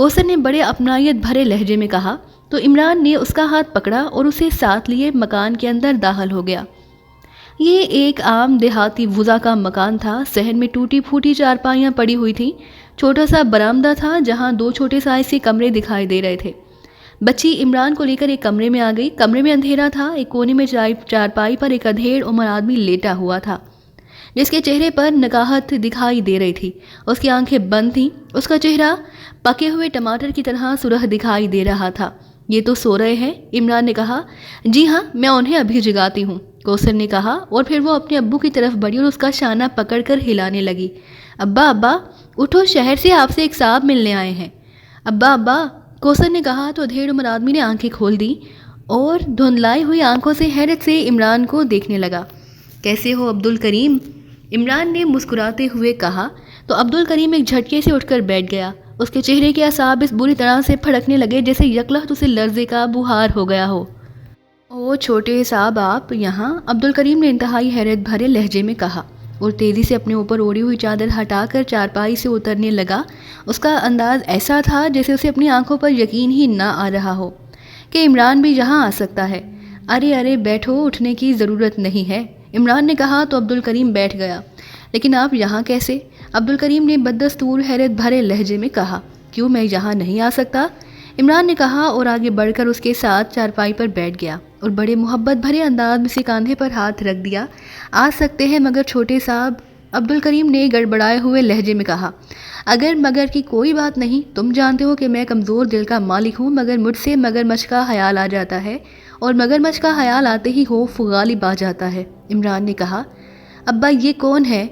کوثر نے بڑے اپنائیت بھرے لہجے میں کہا تو عمران نے اس کا ہاتھ پکڑا اور اسے ساتھ لیے مکان کے اندر داخل ہو گیا۔ یہ ایک عام دیہاتی وضع کا مکان تھا۔ صحن میں ٹوٹی پھوٹی چارپائیاں پڑی ہوئی تھیں، چھوٹا سا برآمدہ تھا جہاں 2 چھوٹے سائز کے کمرے دکھائی دے رہے تھے۔ بچی عمران کو لے کر ایک کمرے میں آ گئی۔ کمرے میں اندھیرا تھا۔ ایک کونے میں چارپائی پر ایک ادھیڑ عمر آدمی لیٹا ہوا تھا جس کے چہرے پر نکاہت دکھائی دے رہی تھی۔ اس کی آنکھیں بند تھیں۔ اس کا چہرہ پکے ہوئے ٹماٹر کی طرح سرخ دکھائی دے رہا تھا۔ یہ تو سو رہے ہیں، عمران نے کہا۔ جی ہاں، میں انہیں ابھی جگاتی ہوں، کوثر نے کہا، اور پھر وہ اپنے ابو کی طرف بڑھی اور اس کا شانہ پکڑ کر ہلانے لگی۔ ابا ابا اٹھو، شہر سے آپ سے ایک صاحب ملنے آئے ہیں۔ ابا ابا کوثر نے کہا تو ادھیڑ عمر آدمی نے آنکھیں کھول دیں اور دھندلائی ہوئی آنکھوں سے حیرت سے عمران کو دیکھنے لگا۔ کیسے ہو عبد الکریم؟ عمران نے مسکراتے ہوئے کہا تو عبد الکریم ایک جھٹکے سے اٹھ کر بیٹھ گیا۔ اس کے چہرے کے اعصاب اس بری طرح سے پھڑکنے لگے جیسے یکلخت اسے لرزے کا بخار ہو گیا ہو۔ او چھوٹے صاحب آپ یہاں؟ عبد الکریم نے انتہائی حیرت بھرے لہجے میں کہا اور تیزی سے اپنے اوپر اوڑھی ہوئی چادر ہٹا کر چارپائی سے اترنے لگا۔ اس کا انداز ایسا تھا جیسے اسے اپنی آنکھوں پر یقین ہی نہ آ رہا ہو کہ عمران بھی یہاں آ سکتا ہے۔ ارے ارے بیٹھو، اٹھنے کی ضرورت نہیں ہے، عمران نے کہا تو عبد الکریم بیٹھ گیا۔ لیکن آپ یہاں کیسے؟ عبد الکریم نے بددستور حیرت بھرے لہجے میں کہا۔ کیوں میں یہاں نہیں آ سکتا؟ عمران نے کہا اور آگے بڑھ کر اس کے ساتھ چارپائی پر بیٹھ گیا اور بڑے محبت بھرے انداز میں سے کاندھے پر ہاتھ رکھ دیا۔ آ سکتے ہیں مگر چھوٹے صاحب، عبد الکریم نے گڑبڑائے ہوئے لہجے میں کہا۔ اگر مگر کی کوئی بات نہیں، تم جانتے ہو کہ میں کمزور دل کا مالک ہوں، مگر مجھ سے مگرمچھ کا خیال آ جاتا ہے اور مگرمچھ کا خیال آتے ہی خوف غالب آ جاتا ہے، عمران نے کہا۔ ابا یہ کون ہے؟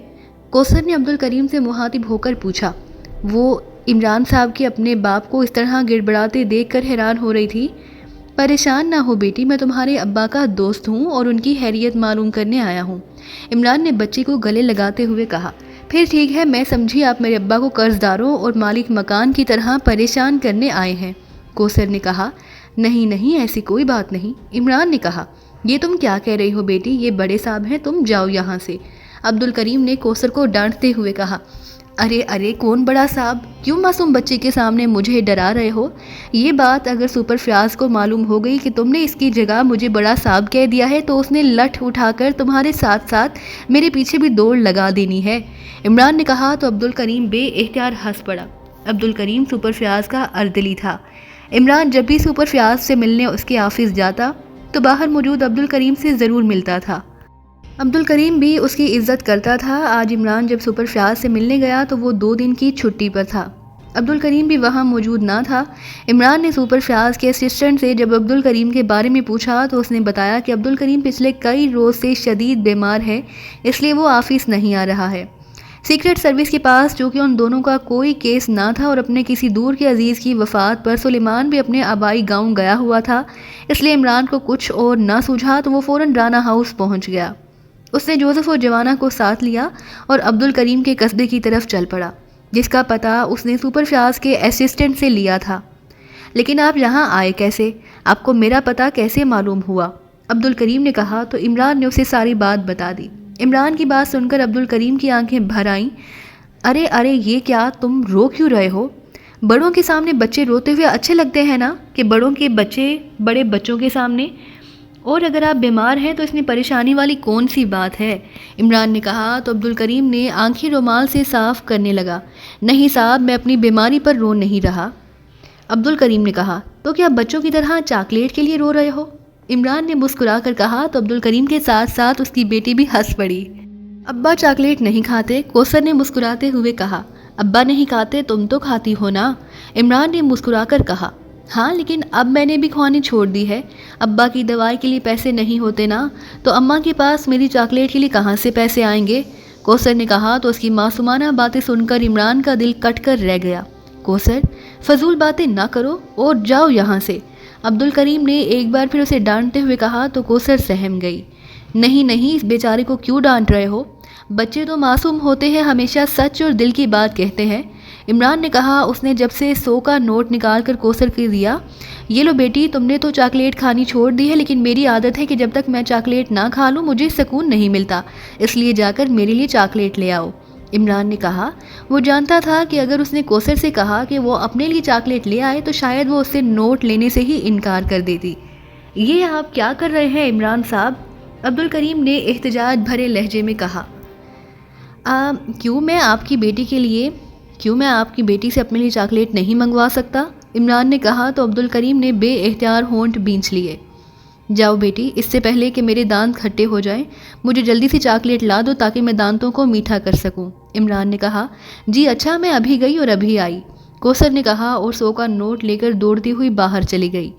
کوثر نے عبد الکریم سے مخاطب ہو کر پوچھا۔ وہ عمران صاحب کے اپنے باپ کو اس طرح گڑبڑاتے دیکھ کر حیران ہو رہی تھی۔ پریشان نہ ہو بیٹی، میں تمہارے ابا کا دوست ہوں اور ان کی خیریت معلوم کرنے آیا ہوں، عمران نے بچی کو گلے لگاتے ہوئے کہا۔ پھر ٹھیک ہے، میں سمجھی آپ میرے ابا کو قرض داروں اور مالک مکان کی طرح پریشان کرنے آئے ہیں، کوثر نے کہا۔ نہیں نہیں، ایسی کوئی بات نہیں، عمران نے کہا۔ یہ تم کیا کہہ رہی ہو بیٹی؟ یہ بڑے صاحب ہیں، تم جاؤ یہاں سے، عبد الکریم نے کوثر کو ڈانٹتے ہوئے کہا۔ ارے ارے کون بڑا صاحب؟ کیوں معصوم بچے کے سامنے مجھے ڈرا رہے ہو؟ یہ بات اگر سپر فیاض کو معلوم ہو گئی کہ تم نے اس کی جگہ مجھے بڑا صاحب کہہ دیا ہے تو اس نے لٹھ اٹھا کر تمہارے ساتھ ساتھ میرے پیچھے بھی دوڑ لگا دینی ہے، عمران نے کہا تو عبد الکریم بے اختیار ہنس پڑا۔ عبد الکریم سپر فیاض کا اردلی تھا۔ عمران جب بھی سپر فیاض سے ملنے اس کے آفس جاتا تو باہر موجود عبد الکریم سے ضرور ملتا تھا۔ عبد الکریم بھی اس کی عزت کرتا تھا۔ آج عمران جب سپر فیاض سے ملنے گیا تو وہ 2 دن کی چھٹی پر تھا۔ عبد الکریم بھی وہاں موجود نہ تھا۔ عمران نے سپر فیاض کے اسسٹنٹ سے جب عبد الکریم کے بارے میں پوچھا تو اس نے بتایا کہ عبد الکریم پچھلے کئی روز سے شدید بیمار ہے، اس لیے وہ آفس نہیں آ رہا ہے۔ سیکرٹ سروس کے پاس چونکہ ان دونوں کا کوئی کیس نہ تھا اور اپنے کسی دور کے عزیز کی وفات پر سلیمان بھی اپنے آبائی گاؤں گیا ہوا تھا، اس لیے عمران کو کچھ اور نہ سوجھا تو وہ فوراً رانا ہاؤس پہنچ گیا۔ اس نے جوزف اور جوانا کو ساتھ لیا اور عبد الکریم کے قصبے کی طرف چل پڑا جس کا پتہ اس نے سپر فیاض کے اسسٹنٹ سے لیا تھا۔ لیکن آپ یہاں آئے کیسے؟ آپ کو میرا پتہ کیسے معلوم ہوا؟ عبد الکریم نے کہا تو عمران نے اسے ساری بات بتا دی۔ عمران کی بات سن کر عبد الکریم کی آنکھیں بھر آئیں۔ ارے ارے یہ کیا، تم رو کیوں رہے ہو؟ بڑوں کے سامنے بچے روتے ہوئے اچھے لگتے ہیں نا، کہ بڑوں کے بچے بڑے بچوں کے سامنے؟ اور اگر آپ بیمار ہیں تو اس میں پریشانی والی کون سی بات ہے؟ عمران نے کہا تو عبد الکریم نے آنکھیں رومال سے صاف کرنے لگا۔ نہیں صاحب، میں اپنی بیماری پر رو نہیں رہا، عبد الکریم نے کہا۔ تو کیا بچوں کی طرح چاکلیٹ کے لیے رو رہے ہو؟ عمران نے مسکرا کر کہا تو عبد الکریم کے ساتھ ساتھ اس کی بیٹی بھی ہنس پڑی۔ ابا چاکلیٹ نہیں کھاتے، کوثر نے مسکراتے ہوئے کہا۔ ابا نہیں کھاتے، تم تو کھاتی ہو نا، عمران نے مسکرا کر کہا۔ ہاں لیکن اب میں نے بھی کھوانی چھوڑ دی ہے، ابا کی دوائی کے لیے پیسے نہیں ہوتے نا، تو اماں کے پاس میری چاکلیٹ کے لیے کہاں سے پیسے آئیں گے؟ کوثر نے کہا تو اس کی معصومانہ باتیں سن کر عمران کا دل کٹ کر رہ گیا۔ کوثر فضول باتیں نہ کرو اور جاؤ یہاں سے، عبد الکریم نے ایک بار پھر اسے ڈانٹتے ہوئے کہا تو کوثر سہم گئی۔ نہیں نہیں، اس بیچارے کو کیوں ڈانٹ رہے ہو؟ بچے تو معصوم ہوتے ہیں، ہمیشہ سچ اور دل کی بات کہتے ہیں، عمران نے کہا۔ اس نے جب سے 100 کا نوٹ نکال کر کوثر کو دیا۔ یہ لو بیٹی، تم نے تو چاکلیٹ کھانی چھوڑ دی ہے، لیکن میری عادت ہے کہ جب تک میں چاکلیٹ نہ کھا لوں مجھے سکون نہیں ملتا، اس لیے جا کر میرے لیے چاکلیٹ لے آؤ۔ عمران نے کہا وہ جانتا تھا کہ اگر اس نے کوثر سے کہا کہ وہ اپنے لیے چاکلیٹ لے آئے تو شاید وہ اس سے نوٹ لینے سے ہی انکار کر دیتی۔ یہ آپ کیا کر رہے ہیں عمران صاحب؟ عبدالکریم نے احتجاج بھرے لہجے میں کہا۔ کیوں میں آپ کی بیٹی سے اپنے لیے چاکلیٹ نہیں منگوا سکتا؟ عمران نے کہا تو عبدالکریم نے بے اختیار ہونٹ بھینچ لیے۔ جاؤ بیٹی، اس سے پہلے کہ میرے دانت کھٹے ہو جائیں مجھے جلدی سے چاکلیٹ لا دو تاکہ میں دانتوں کو میٹھا کر سکوں۔ عمران نے کہا جی اچھا، میں ابھی گئی اور ابھی آئی، کوثر نے کہا اور 100 کا نوٹ لے کر دوڑتی ہوئی باہر چلی گئی۔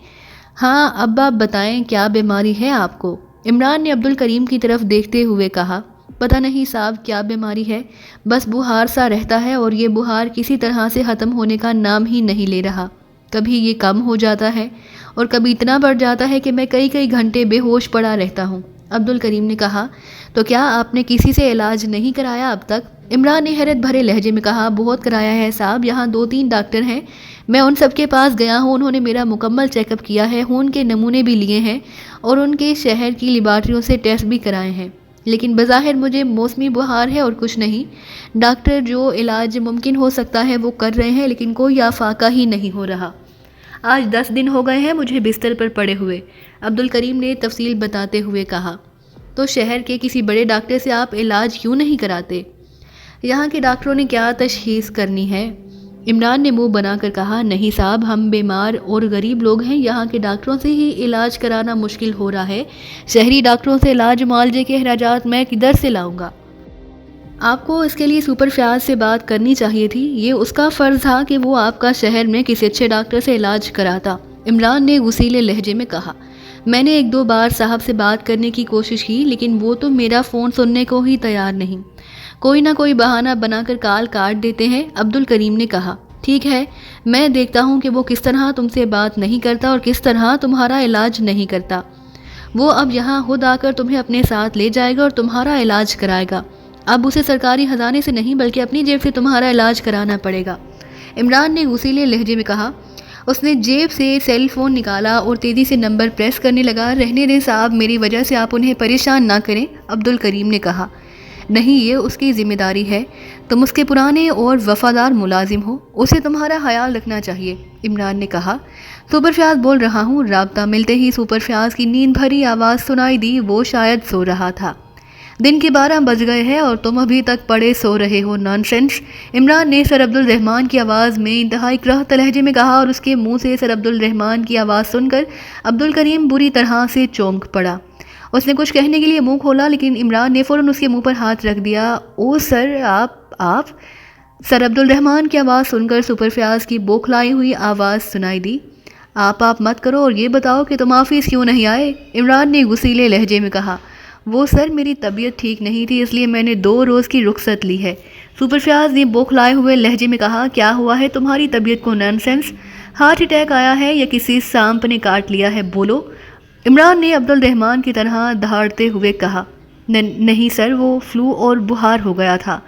ہاں اب آپ بتائیں کیا بیماری ہے آپ کو؟ عمران نے عبدالکریم کی طرف دیکھتے ہوئے کہا۔ پتہ نہیں صاحب کیا بیماری ہے، بس بخار سا رہتا ہے اور یہ بخار کسی طرح سے ختم ہونے کا نام ہی نہیں لے رہا۔ کبھی یہ کم ہو جاتا ہے اور کبھی اتنا بڑھ جاتا ہے کہ میں کئی گھنٹے بے ہوش پڑا رہتا ہوں۔ عبدالکریم نے کہا تو کیا آپ نے کسی سے علاج نہیں کرایا اب تک؟ عمران نے حیرت بھرے لہجے میں کہا بہت کرایا ہے صاحب، یہاں 2-3 ڈاکٹر ہیں، میں ان سب کے پاس گیا ہوں، انہوں نے میرا مکمل چیک اپ کیا ہے، خون کے نمونے بھی لیے ہیں اور ان کے شہر کی لیبارٹریوں سے ٹیسٹ بھی کرائے ہیں، لیکن بظاہر مجھے موسمی بخار ہے اور کچھ نہیں۔ ڈاکٹر جو علاج ممکن ہو سکتا ہے وہ کر رہے ہیں لیکن کوئی افاقہ ہی نہیں ہو رہا۔ آج 10 دن ہو گئے ہیں مجھے بستر پر پڑے ہوئے، عبدالکریم نے تفصیل بتاتے ہوئے کہا۔ تو شہر کے کسی بڑے ڈاکٹر سے آپ علاج کیوں نہیں کراتے؟ یہاں کے ڈاکٹروں نے کیا تشخیص کرنی ہے؟ عمران نے منہ بنا کر کہا نہیں صاحب، ہم بیمار اور غریب لوگ ہیں، یہاں کے ڈاکٹروں سے ہی علاج کرانا مشکل ہو رہا ہے، شہری ڈاکٹروں سے علاج معالجے کے اخراجات میں کدھر سے لاؤں گا؟ آپ کو اس کے لیے سپر فیاض سے بات کرنی چاہیے تھی، یہ اس کا فرض تھا کہ وہ آپ کا شہر میں کسی اچھے ڈاکٹر سے علاج کراتا، عمران نے غصیلے لہجے میں کہا۔ میں نے 1-2 بار صاحب سے بات کرنے کی کوشش کی لیکن وہ تو میرا فون سننے کو ہی تیار نہیں، کوئی نہ کوئی بہانہ بنا کر کال کاٹ دیتے ہیں، عبدالکریم نے کہا۔ ٹھیک ہے، میں دیکھتا ہوں کہ وہ کس طرح تم سے بات نہیں کرتا اور کس طرح تمہارا علاج نہیں کرتا۔ وہ اب یہاں خود آ کر تمہیں اپنے ساتھ لے جائے گا اور تمہارا علاج کرائے گا، اب اسے سرکاری خزانے سے نہیں بلکہ اپنی جیب سے تمہارا علاج کرانا پڑے گا، عمران نے غصیلے لہجے میں کہا۔ اس نے جیب سے سیل فون نکالا اور تیزی سے نمبر پریس کرنے لگا۔ رہنے دیں صاحب، میری وجہ سے آپ انہیں پریشان نہ کریں، عبدالکریم نے کہا۔ نہیں، یہ اس کی ذمہ داری ہے، تم اس کے پرانے اور وفادار ملازم ہو، اسے تمہارا خیال رکھنا چاہیے، عمران نے کہا۔ سپر فیاض بول رہا ہوں۔ رابطہ ملتے ہی سپر فیاض کی نیند بھری آواز سنائی دی، وہ شاید سو رہا تھا۔ دن کے 12 بج گئے ہیں اور تم ابھی تک پڑے سو رہے ہو، نانسنس، عمران نے سر عبدالرحمن کی آواز میں انتہائی کرہت لہجے میں کہا اور اس کے منہ سے سر عبدالرحمن کی آواز سن کر عبدالکریم بری طرح سے چونک پڑا۔ اس نے کچھ کہنے کے لیے منہ کھولا لیکن عمران نے فوراً اس کے منہ پر ہاتھ رکھ دیا۔ او سر، آپ سر عبدالرحمن کی آواز سن کر سپر فیاض کی بوکھلائی ہوئی آواز سنائی دی۔ آپ مت کرو اور یہ بتاؤ کہ تم آفس کیوں نہیں آئے، عمران نے غصیلے لہجے میں کہا۔ وہ سر، میری طبیعت ٹھیک نہیں تھی اس لیے میں نے 2 روز کی رخصت لی ہے، سپر فیاض نے بوکھلائے ہوئے لہجے میں کہا۔ کیا ہوا ہے تمہاری طبیعت کو نانسنس؟ ہارٹ اٹیک آیا ہے یا کسی سانپ نے کاٹ لیا ہے، بولو، عمران نے عبدالرحمن کی طرح دہاڑتے ہوئے کہا۔ نہیں سر، وہ فلو اور بخار ہو گیا تھا،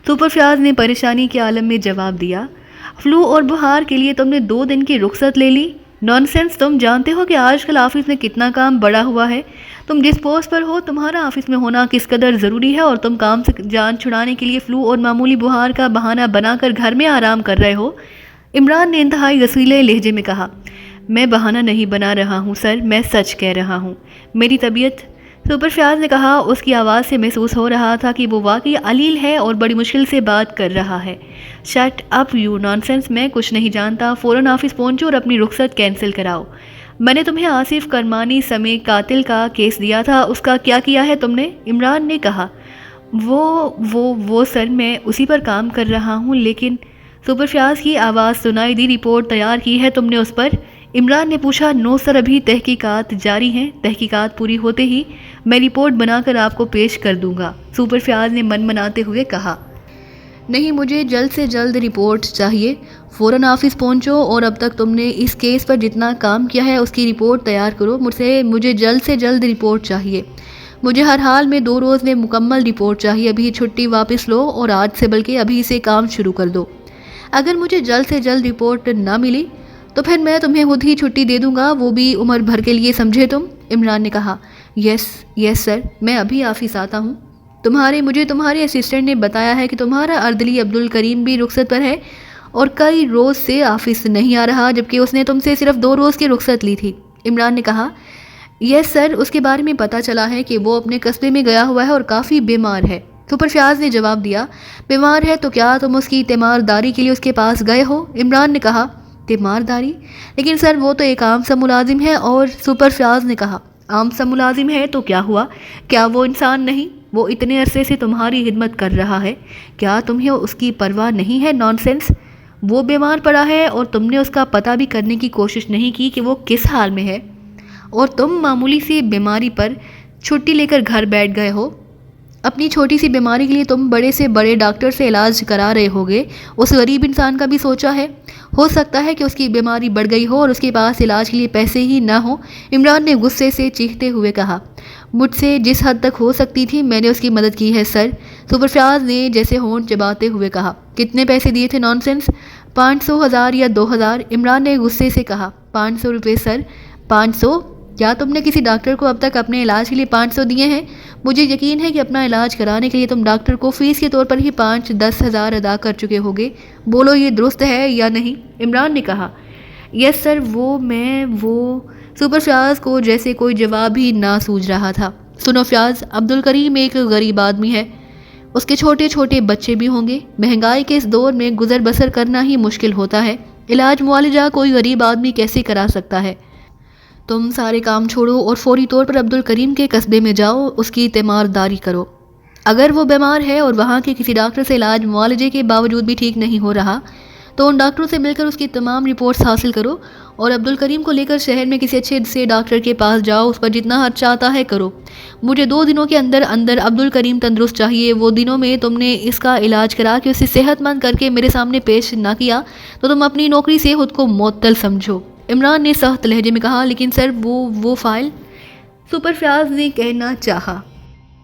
سپر فیاض نے پریشانی کے عالم میں جواب دیا۔ فلو اور بخار کے لیے تم نے 2 دن کی رخصت لے لی؟ نانسنس، تم جانتے ہو کہ آج کل آفس میں کتنا کام بڑا ہوا ہے، تم جس پوسٹ پر ہو تمہارا آفس میں ہونا کس قدر ضروری ہے اور تم کام سے جان چھڑانے کے لیے فلو اور معمولی بخار کا بہانہ بنا کر گھر میں آرام کر رہے ہو، عمران نے انتہائی غصیلے لہجے میں کہا۔ میں بہانہ نہیں بنا رہا ہوں سر، میں سچ کہہ رہا ہوں، میری طبیعت، سپر فیاض نے کہا۔ اس کی آواز سے محسوس ہو رہا تھا کہ وہ واقعی علیل ہے اور بڑی مشکل سے بات کر رہا ہے۔ شٹ اپ یو نانسنس، میں کچھ نہیں جانتا، فوراً آفس پہنچو اور اپنی رخصت کینسل کراؤ۔ میں نے تمہیں آصف کرمانی سمیت قاتل کا کیس دیا تھا، اس کا کیا کیا ہے تم نے، عمران نے کہا۔ وہ سر، میں اسی پر کام کر رہا ہوں لیکن سپر فیاض کی آواز سنائی دی۔ رپورٹ تیار کی ہے تم نے اس پر، عمران نے پوچھا۔ نو سر، ابھی تحقیقات جاری ہیں، تحقیقات پوری ہوتے ہی میں رپورٹ بنا کر آپ کو پیش کر دوں گا، سپر فیاض نے من مناتے ہوئے کہا۔ نہیں، مجھے جلد سے جلد رپورٹ چاہیے، فوراً آفس پہنچو اور اب تک تم نے اس کیس پر جتنا کام کیا ہے اس کی رپورٹ تیار کرو، مجھے جلد سے جلد رپورٹ چاہیے، مجھے ہر حال میں 2 روز میں مکمل رپورٹ چاہیے، ابھی چھٹی واپس لو اور آج سے بلکہ ابھی سے کام شروع کر دو۔ اگر مجھے جلد سے جلد رپورٹ نہ ملی تو پھر میں تمہیں خود ہی چھٹی دے دوں گا، وہ بھی عمر بھر کے لیے، سمجھے تم، عمران نے کہا۔ یس سر، میں ابھی آفس آتا ہوں، مجھے تمہارے اسسٹنٹ نے بتایا ہے کہ تمہارا اردلی عبد الکریم بھی رخصت پر ہے اور کئی روز سے آفس نہیں آ رہا، جبکہ اس نے تم سے صرف 2 روز کی رخصت لی تھی۔ عمران نے کہا، یس سر، اس کے بارے میں پتہ چلا ہے کہ وہ اپنے قصبے میں گیا ہوا ہے اور کافی بیمار ہے۔ سپر فیاض نے جواب دیا، بیمار ہے تو کیا تم اس کی تیمارداری کے لیے اس کے پاس گئے ہو؟ عمران نے کہا، تیمارداری؟ لیکن سر وہ تو ایک عام سا ملازم ہے۔ اور سپر فیاض نے کہا، عام سا ملازم ہے تو کیا ہوا؟ کیا وہ انسان نہیں؟ وہ اتنے عرصے سے تمہاری خدمت کر رہا ہے، کیا تمہیں اس کی پرواہ نہیں ہے؟ نان سینس! وہ بیمار پڑا ہے اور تم نے اس کا پتہ بھی کرنے کی کوشش نہیں کی کہ وہ کس حال میں ہے، اور تم معمولی سی بیماری پر چھٹی لے کر گھر بیٹھ گئے ہو۔ اپنی چھوٹی سی بیماری کے لیے تم بڑے سے بڑے ڈاکٹر سے علاج کرا رہے ہوگے، اس غریب انسان کا بھی سوچا ہے؟ ہو سکتا ہے کہ اس کی بیماری بڑھ گئی ہو اور اس کے پاس علاج کے لیے پیسے ہی نہ ہوں۔ عمران نے غصے سے چیختے ہوئے کہا، مجھ سے جس حد تک ہو سکتی تھی میں نے اس کی مدد کی ہے سر۔ سپر فیاض نے جیسے ہونٹ چباتے ہوئے کہا، کتنے پیسے دیے تھے؟ نان سینس! 500، 1000 یا 2000؟ عمران نے غصے سے کہا، 500 روپے سر۔ 500؟ کیا تم نے کسی ڈاکٹر کو اب تک اپنے علاج کے لیے 500 دیے ہیں؟ مجھے یقین ہے کہ اپنا علاج کرانے کے لیے تم ڈاکٹر کو فیس کے طور پر ہی 5-10 ہزار ادا کر چکے ہوگے۔ بولو یہ درست ہے یا نہیں؟ عمران نے کہا، یس سر، وہ سپر فیاض کو جیسے کوئی جواب ہی نہ سوجھ رہا تھا۔ سنو فیاض، عبد الکریم ایک غریب آدمی ہے، اس کے چھوٹے چھوٹے بچے بھی ہوں گے، مہنگائی کے اس دور میں گزر بسر کرنا ہی مشکل ہوتا ہے، علاج معالجہ کوئی غریب آدمی کیسے کرا سکتا ہے؟ تم سارے کام چھوڑو اور فوری طور پر عبد الکریم کے قصبے میں جاؤ، اس کی تیمارداری کرو۔ اگر وہ بیمار ہے اور وہاں کے کسی ڈاکٹر سے علاج معالجے کے باوجود بھی ٹھیک نہیں ہو رہا، تو ان ڈاکٹروں سے مل کر اس کی تمام رپورٹس حاصل کرو اور عبد الکریم کو لے کر شہر میں کسی اچھے سے ڈاکٹر کے پاس جاؤ، اس پر جتنا خرچ آتا ہے کرو۔ مجھے 2 دنوں کے اندر عبد الکریم تندرست چاہیے۔ وہ دنوں میں تم نے اس کا علاج کرا کے اسے صحت مند کر کے میرے سامنے پیش نہ کیا تو تم اپنی نوکری سے خود کو معطل سمجھو۔ عمران نے سخت لہجے میں کہا، لیکن سر وہ فائل؟ سپر فیاض نے کہنا چاہا،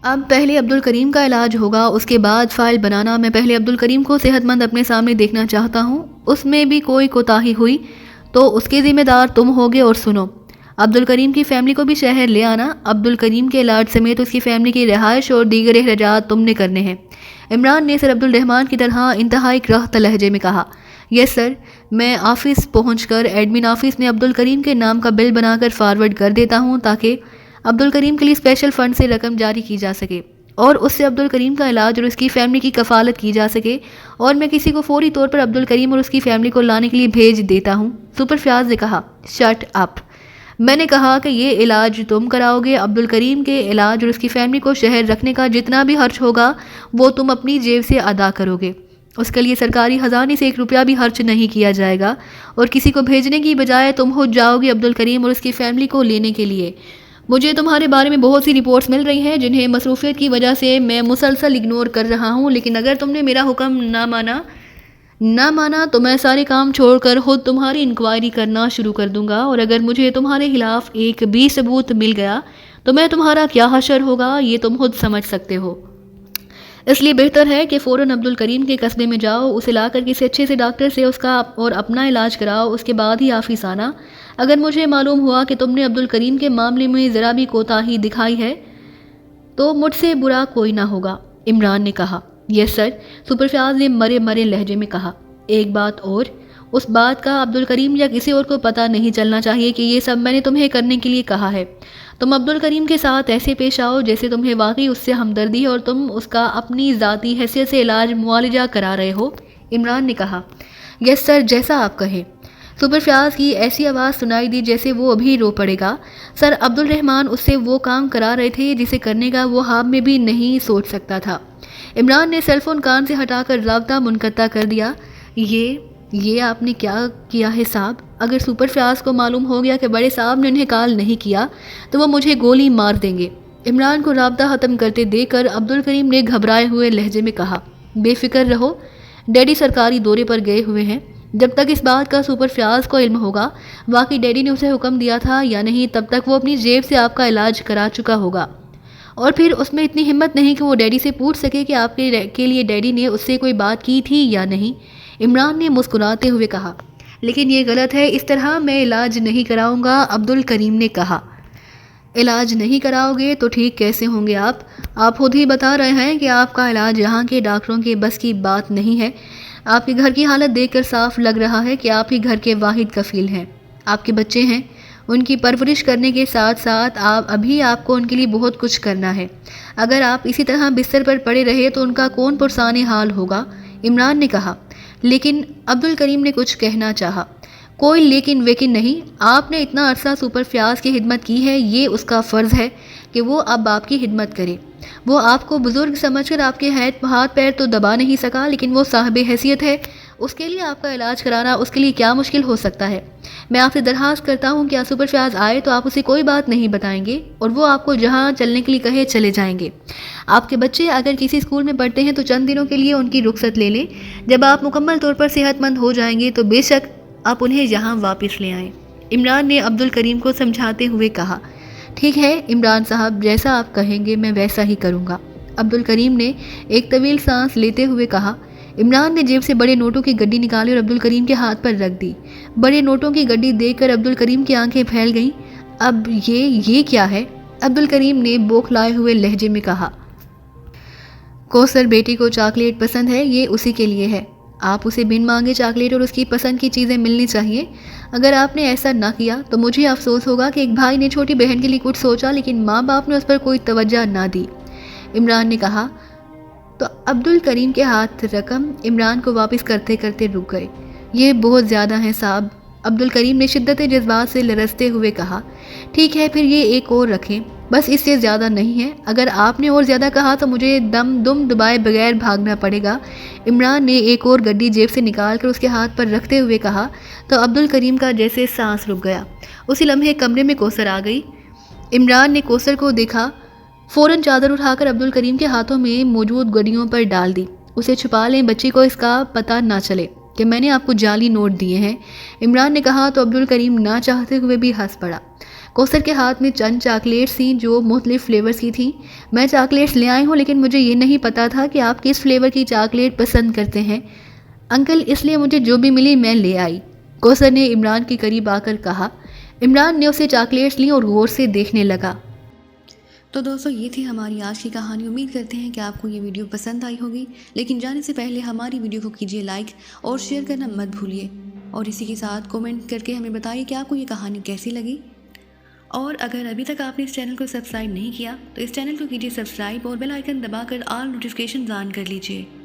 اب پہلے عبد الکریم کا علاج ہوگا، اس کے بعد فائل بنانا۔ میں پہلے عبد الکریم کو صحت مند اپنے سامنے دیکھنا چاہتا ہوں، اس میں بھی کوئی کوتاہی ہوئی تو اس کے ذمہ دار تم ہوگے۔ اور سنو، عبد الکریم کی فیملی کو بھی شہر لے آنا، عبد الکریم کے علاج سمیت اس کی فیملی کی رہائش اور دیگر اخراجات تم نے کرنے ہیں۔ عمران نے سر عبد الرحمان کی طرح انتہائی کرخت لہجے میں کہا، یس سر، میں آفس پہنچ کر ایڈمن آفس میں عبد الکریم کے نام کا بل بنا کر فارورڈ کر دیتا ہوں تاکہ عبد الکریم کے لیے اسپیشل فنڈ سے رقم جاری کی جا سکے اور اس سے عبد الکریم کا علاج اور اس کی فیملی کی کفالت کی جا سکے، اور میں کسی کو فوری طور پر عبد الکریم اور اس کی فیملی کو لانے کے لیے بھیج دیتا ہوں۔ سپر فیاض نے کہا، شٹ اپ! میں نے کہا کہ یہ علاج تم کراؤ گے، عبد الکریم کے علاج اور اس کی فیملی کو شہر رکھنے کا جتنا بھی خرچ ہوگا وہ تم اپنی جیب سے ادا کرو گے، اس کے لیے سرکاری خزانے سے 1 روپیہ بھی خرچ نہیں کیا جائے گا، اور کسی کو بھیجنے کی بجائے تم خود جاؤ گے عبد الکریم اور اس کی فیملی کو لینے کے لیے۔ مجھے تمہارے بارے میں بہت سی رپورٹس مل رہی ہیں جنہیں مصروفیت کی وجہ سے میں مسلسل اگنور کر رہا ہوں، لیکن اگر تم نے میرا حکم نہ مانا تو میں سارے کام چھوڑ کر خود تمہاری انکوائری کرنا شروع کر دوں گا، اور اگر مجھے تمہارے خلاف ایک بھی ثبوت مل گیا تو میں تمہارا کیا حشر ہوگا یہ تم خود سمجھ سکتے ہو۔ اس لیے بہتر ہے کہ فوراً عبد الکریم کے قصبے میں جاؤ، اسے لا کر کسی اچھے سے ڈاکٹر سے اس کا اور اپنا علاج کراؤ، اس کے بعد ہی آفس آنا۔ اگر مجھے معلوم ہوا کہ تم نے عبد الکریم کے معاملے میں ذرا بھی کوتاہی دکھائی ہے تو مجھ سے برا کوئی نہ ہوگا۔ عمران نے کہا، یس سر۔ سپر فیاض نے مرے لہجے میں کہا، ایک بات اور، اس بات کا عبد الکریم یا کسی اور کو پتہ نہیں چلنا چاہیے کہ یہ سب میں نے تمہیں کرنے کے لیے کہا ہے۔ تم عبد الکریم کے ساتھ ایسے پیش آؤ جیسے تمہیں واقعی اس سے ہمدردی ہے اور تم اس کا اپنی ذاتی حیثیت سے علاج معالجہ کرا رہے ہو۔ عمران نے کہا، یس سر، جیسا آپ کہیں۔ سپر فیاض کی ایسی آواز سنائی دی جیسے وہ ابھی رو پڑے گا۔ سر عبد الرحمان اس سے وہ کام کرا رہے تھے جسے کرنے کا وہ خواب میں بھی نہیں سوچ سکتا تھا۔ عمران نے سیل فون کان سے ہٹا کر رابطہ منقطع کر دیا۔ یہ آپ نے کیا کیا ہے صاحب؟ اگر سپر فیاض کو معلوم ہو گیا کہ بڑے صاحب نے انہیں کال نہیں کیا تو وہ مجھے گولی مار دیں گے۔ عمران کو رابطہ ختم کرتے دیکھ کر عبد الکریم نے گھبرائے ہوئے لہجے میں کہا، بے فکر رہو، ڈیڈی سرکاری دورے پر گئے ہوئے ہیں، جب تک اس بات کا سپر فیاض کو علم ہوگا واقعی ڈیڈی نے اسے حکم دیا تھا یا نہیں تب تک وہ اپنی جیب سے آپ کا علاج کرا چکا ہوگا، اور پھر اس میں اتنی ہمت نہیں کہ وہ ڈیڈی سے پوچھ سکے کہ آپ کے لیے ڈیڈی نے اس سے کوئی بات کی تھی یا نہیں۔ عمران نے مسکراتے ہوئے کہا، لیکن یہ غلط ہے، اس طرح میں علاج نہیں کراؤں گا۔ عبد الکریم نے کہا، علاج نہیں کراؤ گے تو ٹھیک کیسے ہوں گے آپ خود ہی بتا رہے ہیں کہ آپ کا علاج یہاں کے ڈاکٹروں کے بس کی بات نہیں ہے۔ آپ کے گھر کی حالت دیکھ کر صاف لگ رہا ہے کہ آپ ہی گھر کے واحد کفیل ہیں۔ آپ کے بچے ہیں، ان کی پرورش کرنے کے ساتھ ساتھ آپ کو ان کے لیے بہت کچھ کرنا ہے۔ اگر آپ اسی طرح بستر پر پڑے رہے تو ان کا کون پرسان حال ہوگا؟ عمران نے کہا۔ لیکن عبدالکریم نے کچھ کہنا چاہا۔ کوئی لیکن ویکن نہیں، آپ نے اتنا عرصہ سپر فیاض کی خدمت کی ہے، یہ اس کا فرض ہے کہ وہ اب آپ کی خدمت کرے۔ وہ آپ کو بزرگ سمجھ کر آپ کے ہاتھ پیر تو دبا نہیں سکا، لیکن وہ صاحب حیثیت ہے، اس کے لیے آپ کا علاج کرانا اس کے لیے کیا مشکل ہو سکتا ہے؟ میں آپ سے درخواست کرتا ہوں کہ سپر فیاض آئے تو آپ اسے کوئی بات نہیں بتائیں گے اور وہ آپ کو جہاں چلنے کے لیے کہے چلے جائیں گے۔ آپ کے بچے اگر کسی اسکول میں پڑھتے ہیں تو چند دنوں کے لیے ان کی رخصت لے لیں۔ جب آپ مکمل طور پر صحت مند ہو جائیں گے تو بے شک آپ انہیں یہاں واپس لے آئیں۔ عمران نے عبدالکریم کو سمجھاتے ہوئے کہا۔ ٹھیک ہے عمران صاحب، جیسا آپ کہیں گے میں ویسا ہی کروں گا، عبدالکریم نے ایک طویل سانس لیتے ہوئے کہا۔ عمران نے جیب سے بڑے نوٹوں کی گڈی نکالی اور عبدالکریم کے ہاتھ پر رکھ دی۔ بڑے نوٹوں کی گڈی دیکھ کر عبدالکریم کی آنکھیں پھیل گئیں۔ اب یہ کیا ہے؟ عبدالکریم نے بوکھلائے ہوئے لہجے میں کہا۔ کوثر بیٹی کو چاکلیٹ پسند ہے، یہ اسی کے لیے ہے۔ آپ اسے بن مانگے چاکلیٹ اور اس کی پسند کی چیزیں ملنی چاہیے۔ اگر آپ نے ایسا نہ کیا تو مجھے افسوس ہوگا کہ ایک بھائی نے چھوٹی بہن کے لیے کچھ سوچا لیکن ماں باپ نے اس پر کوئی توجہ نہ دی، عمران نے کہا۔ تو عبدالکریم کے ہاتھ رقم عمران کو واپس کرتے کرتے رک گئے۔ یہ بہت زیادہ ہیں صاحب، عبدالکریم نے شدت جذبات سے لرزتے ہوئے کہا۔ ٹھیک ہے پھر یہ ایک اور رکھیں، بس اس سے زیادہ نہیں ہے۔ اگر آپ نے اور زیادہ کہا تو مجھے دم دبائے بغیر بھاگنا پڑے گا، عمران نے ایک اور گڈی جیب سے نکال کر اس کے ہاتھ پر رکھتے ہوئے کہا۔ تو عبدالکریم کا جیسے سانس رک گیا۔ اسی لمحے کمرے میں کوثر آ گئی۔ عمران نے کوثر کو دیکھا، فوراً چادر اٹھا کر عبدالکریم کے ہاتھوں میں موجود گڈیوں پر ڈال دی۔ اسے چھپا لیں، بچی کو اس کا پتہ نہ چلے کہ میں نے آپ کو جعلی نوٹ دیے ہیں، عمران نے کہا تو عبدالکریم نہ چاہتے ہوئے بھی ہنس پڑا۔ کوثر کے ہاتھ میں چند چاکلیٹس تھیں جو مختلف فلیورز کی تھیں۔ میں چاکلیٹس لے آئی ہوں لیکن مجھے یہ نہیں پتا تھا کہ آپ کس فلیور کی چاکلیٹ پسند کرتے ہیں انکل، اس لیے مجھے جو بھی ملی میں لے آئی، کوثر نے عمران کے قریب آ کر کہا۔ عمران نے اسے چاکلیٹس لیں اور غور سے دیکھنے لگا۔ تو دوستو یہ تھی ہماری آج کی کہانی۔ امید کرتے ہیں کہ آپ کو یہ ویڈیو پسند آئی ہوگی، لیکن جانے سے پہلے ہماری ویڈیو کو کیجیے لائک اور شیئر کرنا مت بھولیے، اور اسی کے ساتھ کومنٹ کر کے ہمیں بتائیے کہ آپ کو یہ کہانی کیسی لگی۔ اور اگر ابھی تک آپ نے اس چینل کو سبسکرائب نہیں کیا تو اس چینل کو کیجیے سبسکرائب اور بیل آئیکن دبا کر آل نوٹیفیکیشنز آن کر لیجیے۔